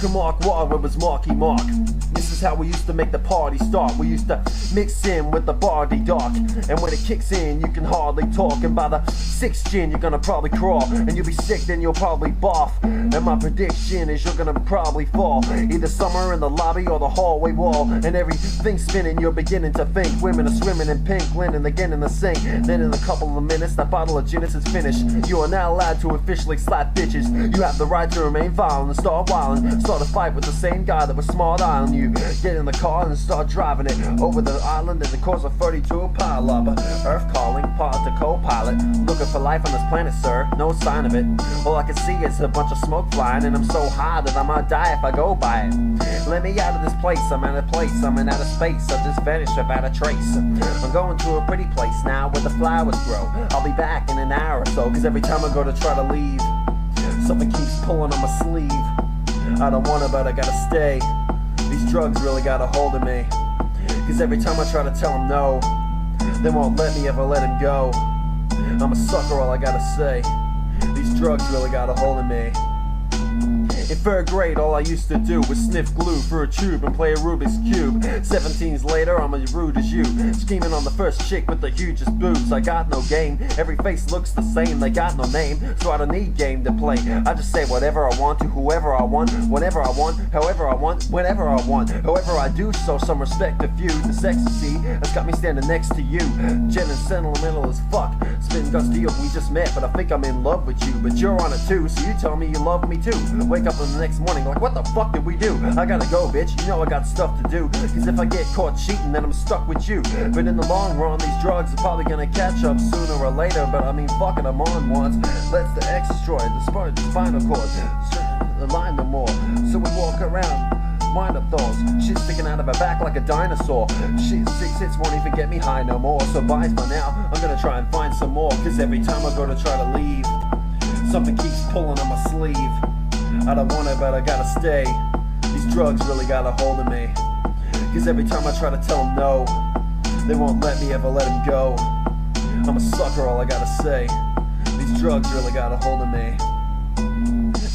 Mark Ward, where was Marky Mark? This is how we used to make the party start. We used to mix in with the bardy dark, and when it kicks in you can hardly talk, and by the 6th gin you're gonna probably crawl, and you'll be sick, then you'll probably barf, and my prediction is you're gonna probably fall, either somewhere in the lobby or the hallway wall, and everything's spinning, you're beginning to think women are swimming in pink linen again in the sink. Then in a couple of minutes that bottle of gin is finished. You are now allowed to officially slap bitches. You have the right to remain violent and start wilding, start a fight with the same guy that was smart eyeing you. Get in the car and start driving it over the island and the course of 32 pile up. Earth calling, part to co-pilot, looking for life on this planet, sir, no sign of it. All I can see is a bunch of smoke flying, and I'm so high that I might die if I go by it. Let me out of this place, I'm out of place, I'm in outer space, I just vanished without a trace. I'm going to a pretty place now where the flowers grow. I'll be back in an hour or so, cause every time I go to try to leave, something keeps pulling on my sleeve. I don't wanna, but I gotta stay. These drugs really got a hold of me, cause every time I try to tell them no, they won't let me ever let him go. I'm a sucker, all I gotta say. These drugs really got a hold of me. In 3rd grade, all I used to do was sniff glue for a tube and play a Rubik's Cube. 17s later, I'm as rude as you, scheming on the first chick with the hugest boobs. I got no game, every face looks the same, they got no name, so I don't need game to play. I just say whatever I want to whoever I want, whenever I want, however I want, whenever I want. However I do so, some respect to few. The ecstasy has got me standing next to you. Jen and sentimental as fuck, spin guts deal, we just met, but I think I'm in love with you. But you're on it too, so you tell me you love me too. Wake up the next morning like, what the fuck did we do? I gotta go, bitch, you know I got stuff to do, cause if I get caught cheating then I'm stuck with you. But in the long run these drugs are probably gonna catch up sooner or later, but I mean fuck it, I'm on once. Let's the X destroy the spinal cord, the line no more, so we walk around, mind up thoughts, shit sticking out of her back like a dinosaur. Shit, 6 hits won't even get me high no more, so bye for now, I'm gonna try and find some more, cause every time I go to try to leave, something keeps pulling on my sleeve. I don't want it, but I gotta stay. These drugs really got a hold of me, cause every time I try to tell them no, they won't let me ever let them go. I'm a sucker, all I gotta say. These drugs really got a hold of me.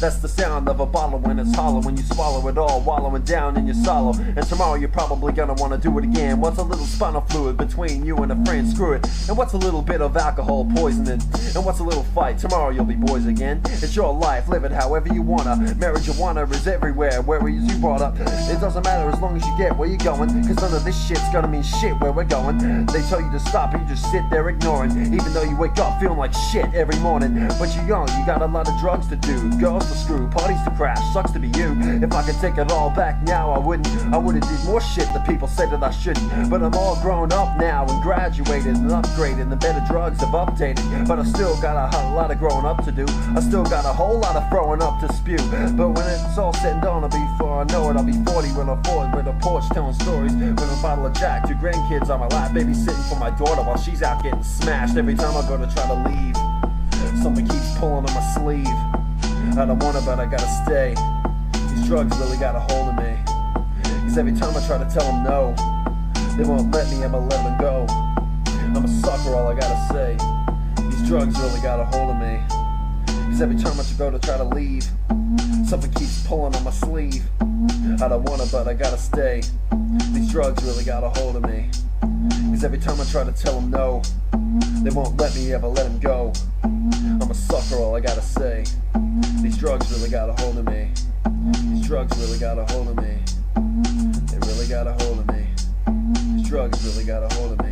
That's the sound of a bottle when it's hollow, when you swallow it all, wallowing down in your sorrow. And tomorrow you're probably gonna wanna do it again. What's a little spinal fluid between you and a friend? Screw it. And what's a little bit of alcohol poisoning? And what's a little fight? Tomorrow you'll be boys again. It's your life, live it however you wanna. Marijuana is everywhere, where is you brought up? It doesn't matter as long as you get where you're going, cause none of this shit's gonna mean shit where we're going. They tell you to stop and you just sit there ignoring, even though you wake up feeling like shit every morning. But you're young, you got a lot of drugs to do, girls to screw, parties to crash, sucks to be you. If I could take it all back now, I would've did more shit that people say that I shouldn't. But I'm all grown up now and graduated and upgraded, and the better drugs have updated. But I still got a lot of growing up to do. I still got a whole lot of throwing up to spew. But when it's all said and done, before I know it, I'll be 40 when I'm 40 with a porch telling stories, with a bottle of Jack, 2 grandkids on my lap, babysitting for my daughter while she's out getting smashed. Every time I go to try to leave, something keeps pulling on my sleeve. I don't want it, but I gotta stay. These drugs really got a hold of me, cause every time I try to tell them no, they won't let me ever let them go. I'm a sucker, all I gotta say. These drugs really got a hold of me, cause every time I go to try to leave, something keeps pulling on my sleeve. I don't want it, but I gotta stay. These drugs really got a hold of me, cause every time I try to tell them no, they won't let me ever let them go. I'm a sucker, all I gotta say. These drugs really got a hold of me. These drugs really got a hold of me. They really got a hold of me. These drugs really got a hold of me.